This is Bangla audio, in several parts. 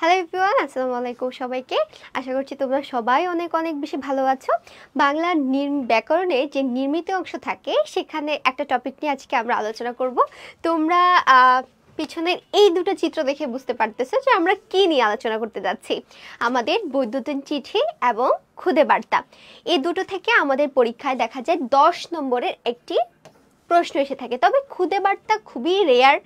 হ্যালো এভরিওয়ান, আসসালামু আলাইকুম সবাইকে। আশা করছি তোমরা সবাই অনেক অনেক বেশি ভালো আছো। বাংলা ব্যাকরণে যে নির্মিত অংশ থাকে সেখানে একটা টপিক নিয়ে আজকে আমরা আলোচনা করব। তোমরা পিছনের এই দুটো চিত্র দেখে বুঝতে পারতেছো যে আমরা কি নিয়ে আলোচনা করতে যাচ্ছি। আমাদের বৈদ্যুতিন চিঠি এবং খুদে বার্তা, এই দুটো থেকে আমাদের পরীক্ষায় দেখা যায় 10 নম্বরের একটি প্রশ্ন এসে থাকে। তবে খুদে বার্তা খুবই রেয়ার,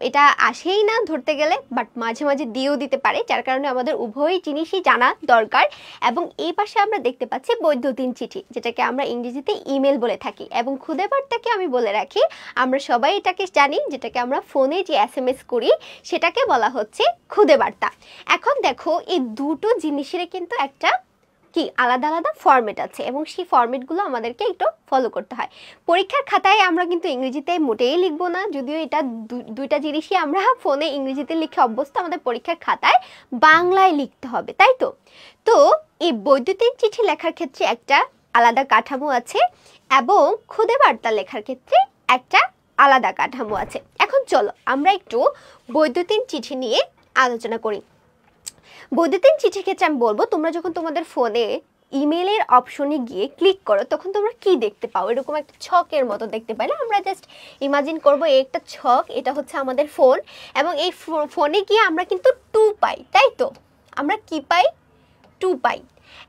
এটা আসেই না ধরতে গেলে, বাট মাঝে মাঝে দিয়েও দিতে পারে, যার কারণে আমাদের উভয় জিনিসই জানা দরকার। এবং এই পাশে আমরা দেখতে পাচ্ছি বৈদ্যুতিন চিঠি, যেটাকে আমরা ইংরেজিতে ইমেল বলে থাকি, এবং খুদে বার্তাকে আমি বলে রাখি আমরা সবাই এটাকে জানি, যেটাকে আমরা ফোনে যে SMS করি সেটাকে বলা হচ্ছে খুদে বার্তা। এখন দেখো, এই দুটো জিনিসের কিন্তু একটা কি আলাদা আলাদা ফরম্যাট আছে, এবং সেই ফরম্যাটগুলো আমাদেরকে একটু ফলো করতে হয়। পরীক্ষার খাতায় আমরা কিন্তু ইংরেজিতে মোটেই লিখবো না, যদিও এটা দুইটা জিনিসই আমরা ফোনে ইংরেজিতে লিখে অভ্যস্ত, আমাদের পরীক্ষার খাতায় বাংলায় লিখতে হবে, তাই তো। তো এই বৈদ্যুতিন চিঠি লেখার ক্ষেত্রে একটা আলাদা কাঠামো আছে, এবং খুদে বার্তা লেখার ক্ষেত্রে একটা আলাদা কাঠামো আছে। এখন চলো আমরা একটু বৈদ্যুতিন চিঠি নিয়ে আলোচনা করি। বৈদ্যুতিন চিঠির ক্ষেত্রে আমি বলবো, তোমরা যখন তোমাদের ফোনে ইমেলের অপশনে গিয়ে ক্লিক করো তখন তোমরা কি দেখতে পাও, এরকম একটা ছকের মতো দেখতে পাই না? আমরা জাস্ট ইমাজিন করবো এই একটা ছক, এটা হচ্ছে আমাদের ফোন, এবং এই ফোনে গিয়ে আমরা কিন্তু 2 পাই, তাই তো। আমরা কি পাই? 2 পাই।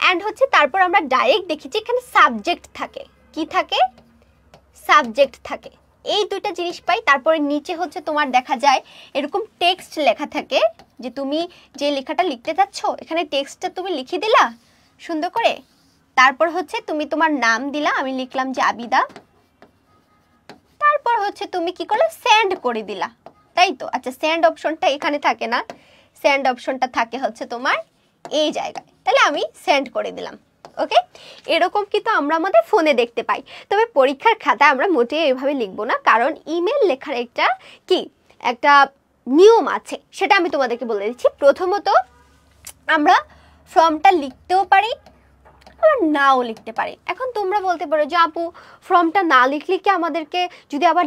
অ্যান্ড হচ্ছে তারপর আমরা ডাইরেক্ট দেখি যে এখানে সাবজেক্ট থাকে। কি থাকে? সাবজেক্ট থাকে। এই দুইটা জিনিস পাই। তারপরে নিচে হচ্ছে তোমার দেখা যায় এরকম টেক্সট লেখা থাকে, যে তুমি যে লেখাটা লিখতে চাচ্ছ এখানে টেক্সটটা তুমি লিখে দিলা সুন্দর করে। তারপর হচ্ছে তুমি তোমার নাম দিলা, আমি লিখলাম যে আবিদা। তারপর হচ্ছে তুমি কি করলে? সেন্ড করে দিলা, তাই তো। আচ্ছা, সেন্ড অপশনটা এখানে থাকে না, সেন্ড অপশনটা থাকে হচ্ছে তোমার এই জায়গায়। তাহলে আমি সেন্ড করে দিলাম, ওকে। এরকম কিন্তু আমরা আমাদের ফোনে দেখতে পাই। তবে পরীক্ষার খাতায় আমরা মোটেই এভাবে লিখবো না, কারণ ইমেল লেখার একটা নিয়ম আছে, সেটা আমি তোমাদেরকে বলে দিচ্ছি। প্রথমত আমরা ফর্মটা লিখতেও পারি, আবার নাও লিখতে পারি। এখন তোমরা বলতে পারো যে আপু, ফর্মটা না লিখলে কি আমাদেরকে যদি আবার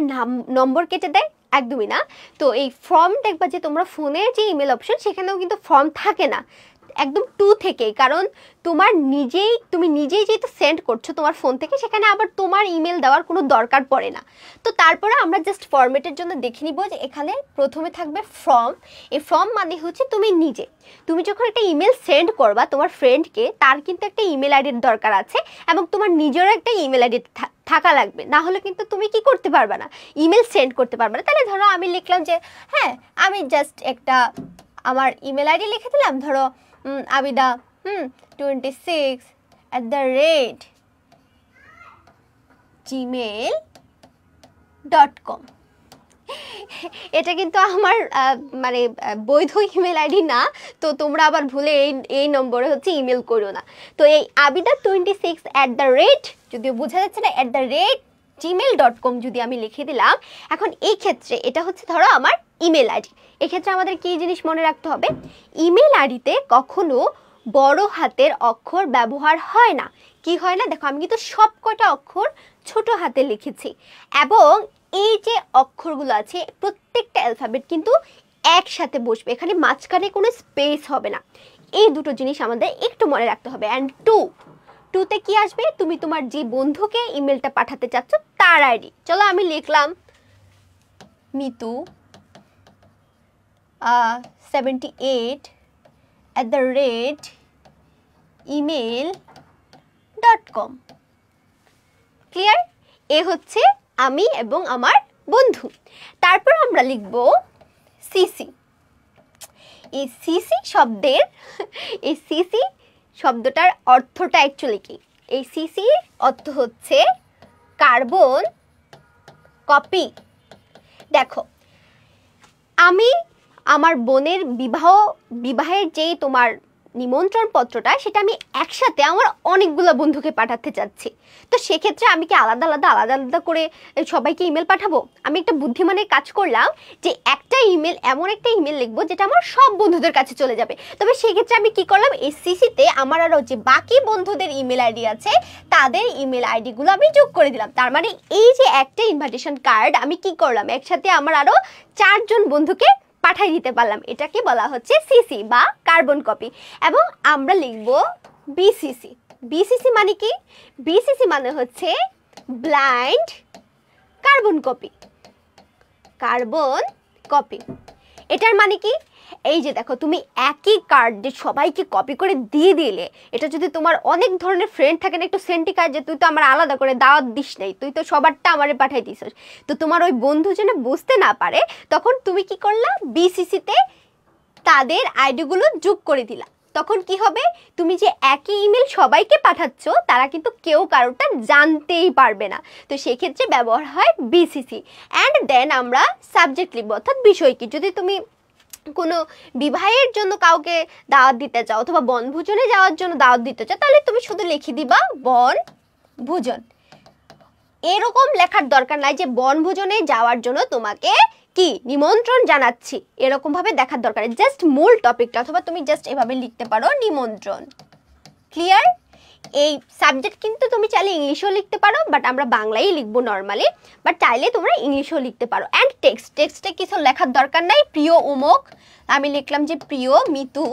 নম্বর কেটে দেয়? একদমই না। তো এই ফর্ম দেখবা যে তোমরা ফোনের যে ইমেল অপশন সেখানেও কিন্তু ফর্ম থাকে না, একদম 2 থেকেই। কারণ তুমি নিজেই যেহেতু সেন্ড করছো তোমার ফোন থেকে, সেখানে আবার তোমার ইমেল দেওয়ার কোনো দরকার পড়ে না। তো তারপরে আমরা জাস্ট ফরম্যাটের জন্য দেখে নিব যে এখানে প্রথমে থাকবে ফর্ম। এই ফর্ম মানে হচ্ছে তুমি যখন একটা ইমেল সেন্ড করবা তোমার ফ্রেন্ডকে, তার কিন্তু একটা ইমেল আইডির দরকার আছে, এবং তোমার নিজেরও একটা ইমেল আইডি থাকা লাগবে, না হলে কিন্তু তুমি কি করতে পারবে না, ইমেল সেন্ড করতে পারবে না। তাহলে ধরো আমি লিখলাম যে হ্যাঁ, আমি জাস্ট একটা আমার ইমেল আইডি লিখে দিলাম, ধরো আবিদা 26@gmail.com। এটা কিন্তু আমার মানে বৈধ ইমেল আইডি না, তো তোমরা আবার ভুলে এই নম্বরে হচ্ছে ইমেল করো না। তো এই আবিদা 26 যদিও বোঝা যাচ্ছে না, @gmail.com যদি আমি লিখে দিলাম। এখন এই ক্ষেত্রে এটা হচ্ছে ধরো আমার ইমেল আইডি। এক্ষেত্রে আমাদের কি জিনিস মনে রাখতে হবে? ইমেল আইডিতে কখনো বড় হাতের অক্ষর ব্যবহার হয় না। কি হয় না? দেখো, আমি কিন্তু সব কটা অক্ষর ছোট হাতে লিখেছি, এবং এই যে অক্ষরগুলো আছে প্রত্যেকটা অ্যালফাবেট কিন্তু একসাথে বসবে, এখানে মাঝখানে কোনো স্পেস হবে না। এই দুটো জিনিস আমাদের একটু মনে রাখতে হবে। অ্যান্ড টুতে কি আসবে? তুমি তোমার যে বন্ধুকে ইমেলটা পাঠাতে চাচ্ছ তার আইডি। চলো আমি লিখলাম মিতু 78@email.com। ক্লিয়ার? এ হচ্ছে আমি এবং আমার বন্ধু। তারপর আমরা লিখব সিসি। এই সিসি শব্দটার অর্থটা অ্যাকচুয়ালি কি? এই সিসি অর্থ হচ্ছে কার্বন কপি। দেখো, আমি আমার বোনের বিবাহের যেই তোমার নিমন্ত্রণ পত্রটা, সেটা আমি একসাথে আমার অনেকগুলো বন্ধুকে পাঠাতে চাচ্ছি। তো সেক্ষেত্রে আমি কি আলাদা আলাদা করে সবাইকে ইমেল পাঠাবো? আমি একটা বুদ্ধিমানের কাজ করলাম, যে এমন একটা ইমেল লিখবো যেটা আমার সব বন্ধুদের কাছে চলে যাবে। তবে সেক্ষেত্রে আমি কি করলাম, এই সিসিতে আমার আরও যে বাকি বন্ধুদের ইমেল আইডি আছে তাদের ইমেল আইডিগুলো আমি যোগ করে দিলাম। তার মানে এই যে একটা ইনভাইটেশন কার্ড আমি কি করলাম, একসাথে আমার আরও 4 জন বন্ধুকে পাঠিয়ে দিতে পারলাম, এটাকে বলা হচ্ছে সিসি বা কার্বন কপি। এবং আমরা লিখব বিসিসি। বিসিসি মানে কি? বিসিসি মানে হচ্ছে blind carbon copy. Carbon copy এটার মানে কি? এই যে দেখো, তুমি একই কার্ড যে সবাইকে কপি করে দিয়ে দিলে, এটা যদি তোমার অনেক ধরনের ফ্রেন্ড থাকে না, একটু সেন্টি কার্ড যে তুই তো আমার আলাদা করে দাওয়াত দিস নাই, তুই তো সবারটা আমারে পাঠাই দিস, তো তোমার ওই বন্ধু যেন বুঝতে না পারে, তখন তুমি কি করলা? বিসিসিতে তাদের আইডিগুলো যোগ করে দিলা। তখন কি হবে? তুমি যে একই ইমেল সবাইকে পাঠাচ্ছ, তারা কিন্তু কেউ কারোটা জানতেই পারবে না। তো সেক্ষেত্রে ব্যবহার হয় বিসিসি। অ্যান্ড দেন আমরা সাবজেক্ট লিখব, অর্থাৎ বিষয় কি। যদি তুমি কোনো বিবাহের জন্য কাউকে দাওয়াত দিতে চাও অথবা বনভোজনে যাওয়ার জন্য দাওয়াত দিতে চাও, তাহলে তুমি শুধু লিখে দিবা বনভোজন। এরকম লেখার দরকার নাই যে বনভোজনে যাওয়ার জন্য তোমাকে কি নিমন্ত্রণ জানাচ্ছি, এরকম ভাবে দেখার দরকার। জাস্ট মূল টপিকটা, অথবা তুমি জাস্ট এভাবে লিখতে পারো নিমন্ত্রণ। ক্লিয়ার? এই সাবজেক্ট কিন্তু তুমি চাইলে ইংলিশেও লিখতে পারো, বাট আমরা বাংলাই লিখবো নর্মালি, বাট চাইলে তোমরা ইংলিশেও লিখতে পারো। অ্যান্ড টেক্সটে কিছু লেখার দরকার নাই। প্রিয় উমুক, আমি লিখলাম যে প্রিয় মিতু।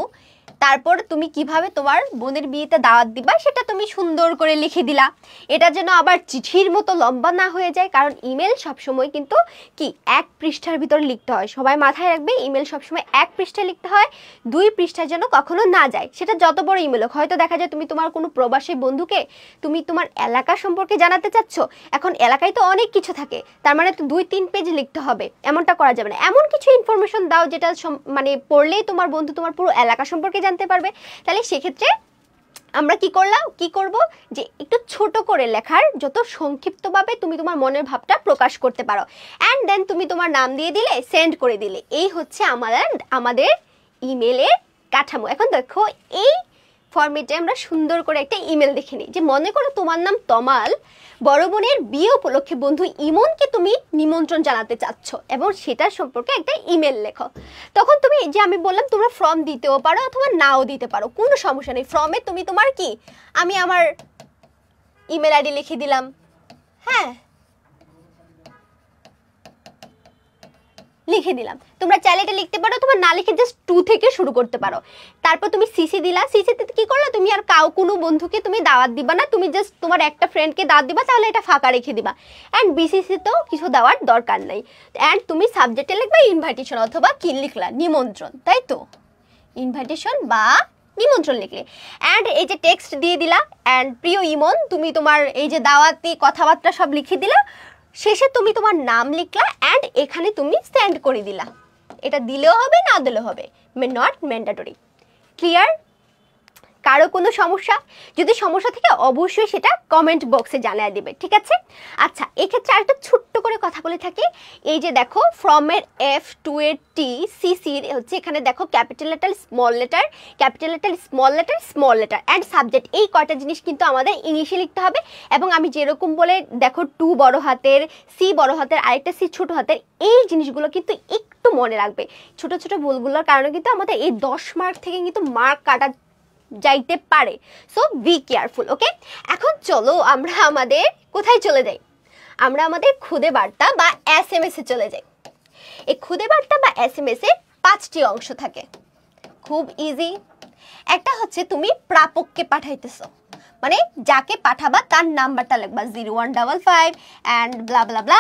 তারপর তুমি কিভাবে তোমার বোনের বিয়েতে দাওয়াত দিবা সেটা তুমি সুন্দর করে লিখে দিলা। এটা যেন আবার চিঠির মতো লম্বা না হয়ে যায়, কারণ ইমেল সবসময় কিন্তু কি এক পৃষ্ঠার ভিতর লিখতে হয়। সবাই মাথায় রাখবে, ইমেল সবসময় এক পৃষ্ঠায় লিখতে হয়, 2 পৃষ্ঠায় যেন কখনো না যায়। সেটা যত বড় ইমেল হোক, হয়তো দেখা যায় তুমি তোমার কোনো প্রবাসী বন্ধুকে তুমি তোমার এলাকা সম্পর্কে জানাতে চাচ্ছ, এখন এলাকায় তো অনেক কিছু থাকে, তার মানে তো 2-3 পেজ লিখতে হবে, এমনটা করা যাবে না। এমন কিছু ইনফরমেশন দাও যেটা মানে পড়লেই তোমার বন্ধু তোমার পুরো এলাকা সম্পর্কে জানতে পারবে। তাহলে সেক্ষেত্রে আমরা কি করব যে একটু ছোট করে লেখার, যত সংক্ষিপ্তভাবে তুমি তোমার মনের ভাবটা প্রকাশ করতে পারো। অ্যান্ড দেন তুমি তোমার নাম দিয়ে দিলে, সেন্ড করে দিলে। এই হচ্ছে আমাদের ইমেলের কাঠামো। এখন দেখো, এই ফরম্যাটে আমরা সুন্দর করে একটা ইমেল দেখে নিই। যে মনে করো তোমার নাম তমাল, বড় বোনের বিয়ে উপলক্ষে বন্ধু ইমনকে তুমি নিমন্ত্রণ জানাতে চাচ্ছ এবং সেটার সম্পর্কে একটা ইমেল লেখো। তখন তুমি যে আমি বললাম তোমরা ফর্ম দিতেও পারো অথবা নাও দিতে পারো, কোনো সমস্যা নেই। ফর্মে তুমি তোমার কি, আমি আমার ইমেল আইডি লিখে দিলাম, হ্যাঁ লিখে দিলাম। তোমরা চাইলে এটা লিখতে পারো, তোমার না লিখে জাস্ট 2 থেকে শুরু করতে পারো। তারপর তুমি সিসি দিলা। সিসিতে কি করলা? তুমি আর কোনো বন্ধুকে তুমি দাওয়াত দিবা না, তুমি জাস্ট তোমার একটা ফ্রেন্ডকে দাওয়াত দিবা, তাহলে এটা ফাঁকা রেখে দিবা। অ্যান্ড বিসিসিতেও কিছু দেওয়ার দরকার নাই। অ্যান্ড তুমি সাবজেক্টে লিখবা ইনভাইটেশন, অথবা কি লিখলা? নিমন্ত্রণ, তাই তো? ইনভাইটেশন বা নিমন্ত্রণ লিখলে। অ্যান্ড এই যে টেক্সট দিয়ে দিলা, অ্যান্ড প্রিয় ইমন, তুমি তোমার এই যে দাওয়াতি কথাবার্তা সব লিখে দিলা। শেষে তুমি তোমার নাম লিখলা, অ্যান্ড এখানে তুমি সেন্ড করে দিলা। এটা দিলেও হবে, না দিলেও হবে, নট ম্যান্ডেটরি। ক্লিয়ার? কারো কোনো সমস্যা? যদি সমস্যা থাকে অবশ্যই সেটা কমেন্ট বক্সে জানিয়ে দিবে, ঠিক আছে? আচ্ছা, এক্ষেত্রে আরেকটা ছোট্ট করে কথা বলে থাকি। এই যে দেখো, ফ্রমের F টু এর T, সিসির হচ্ছে এখানে দেখো capital letter, small letter, capital letter, small letter, small letter, and subject. এই কয়টা জিনিস কিন্তু আমাদের ইংলিশে লিখতে হবে। এবং আমি যেরকম বলে দেখো, 2 বড় হাতের, C বড় হাতের, আরেকটা C ছোট হাতের, এই জিনিসগুলো কিন্তু একটু মনে রাখবে। ছোট ছোট ভুলগুলোর কারণে কিন্তু আমাদের এই 10 মার্ক থেকে কিন্তু মার্ক কাটা যাইতে পারে। সো বি কেয়ারফুল, ওকে? এখন চলো আমরা আমাদের কোথায় চলে যাই? আমরা আমাদের খুদে বার্তা বা SMS এ চলে যাই। এই খুদে বার্তা বা SMS এ 5টি অংশ থাকে, খুব ইজি। একটা হচ্ছে তুমি প্রাপককে পাঠাইতেছো, মানে যাকে পাঠাবা তার নাম্বারটা লিখবা 0155 অ্যান্ড ব্লা ব্লা ব্লা।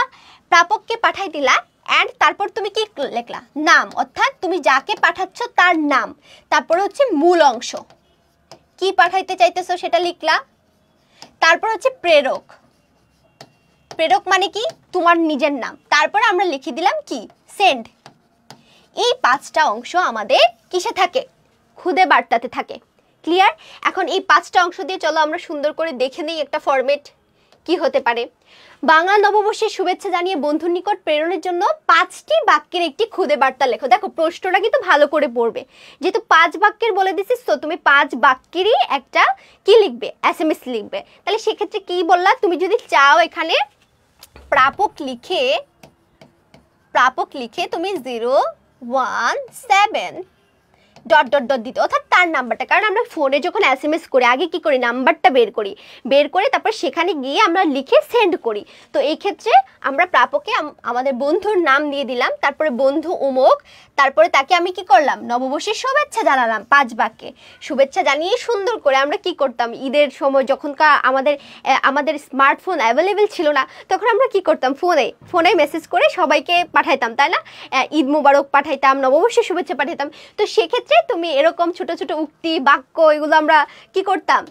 প্রাপককে পাঠাই দিলা, অ্যান্ড তারপর তুমি কি লিখলা? নাম, অর্থাৎ তুমি যাকে পাঠাচ্ছ তার নাম। তারপর হচ্ছে মূল অংশ, কি পাঠাইতে চাইতেছো সেটা লিখলা। তারপর হচ্ছে প্রেরক। প্রেরক মানে কি? তোমার নিজের নাম। তারপর আমরা লিখে দিলাম কি? সেন্ড। এই 5টা অংশ আমাদের কিসে থাকে? খুদে বার্তাতে থাকে। ক্লিয়ার? এখন এই 5টা অংশ দিয়ে চলো আমরা সুন্দর করে দেখে নিই একটা ফরম্যাট কি হতে পারে। বাংলা নববর্ষের শুভেচ্ছা জানিয়ে বন্ধুর নিকট প্রেরণের জন্য 5টি বাক্যের একটি খুদে বার্তা লেখো। দেখো, প্রশ্নটা কিন্তু ভালো করে পড়বে, যেহেতু 5 বাক্যের বলে দিছিস, তো তুমি 5 বাক্যেরই একটা কি লিখবে? SMS লিখবে। তাহলে সেক্ষেত্রে কি বললা? তুমি যদি চাও এখানে প্রাপক লিখে তুমি 017 ডট ডট ডট দিতে, অর্থাৎ তার নাম্বারটা। কারণ আমরা ফোনে যখন SMS করি আগে কি করি, নাম্বারটা বের করে তারপর সেখানে গিয়ে আমরা লিখে সেন্ড করি। তো এই ক্ষেত্রে আমরা প্রাপকে আমাদের বন্ধুর নাম দিয়ে দিলাম, তারপরে বন্ধু অমুক, তারপরে তাকে আমি কি করলাম, নববর্ষের শুভেচ্ছা জানালাম 5 বাক্যে। শুভেচ্ছা জানিয়ে সুন্দর করে আমরা কি করতাম, ঈদের সময় যখনকার আমাদের স্মার্টফোন অ্যাভেলেবেল ছিল না, তখন আমরা কি করতাম, ফোনে মেসেজ করে সবাইকে পাঠাইতাম, তাই না? ঈদ মুবারক পাঠাইতাম, নববর্ষের শুভেচ্ছা পাঠাইতাম। তো সেক্ষেত্রে তুমি এরকম ছোট ছোট উক্তি বাক্য এগুলো আমরা কি করতাম,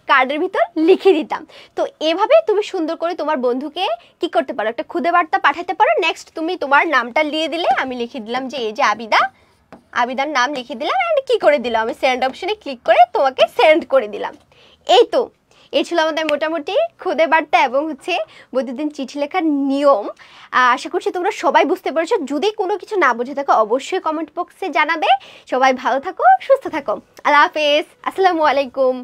কার্ডের ভিতর লিখে দিতাম। তো এভাবে তুমি সুন্দর করে তোমার বন্ধুকে কি করতে পারো, একটা খুদে বার্তা পাঠাতে পারো। নেক্সট তুমি তোমার নামটা দিয়ে দিলে, আমি লিখে দিলাম যে এই যে আবিদার নাম লিখে দিলাম, অ্যান্ড কি করে দিলাম, আমি সেন্ড অপশনে ক্লিক করে তোমাকে সেন্ড করে দিলাম। এই ছিল আমাদের মোটামুটি খুদে বার্তা এবং বৈদ্যুতিন চিঠি লেখার নিয়ম। আশা করছি তোমরা সবাই বুঝতে পেরেছো। যদি কোনো কিছু না বুঝে থাকো অবশ্যই কমেন্ট বক্সে জানাবে। সবাই ভালো থাকো, সুস্থ থাকো। আল্লাহ হাফেজ, আসসালামু আলাইকুম।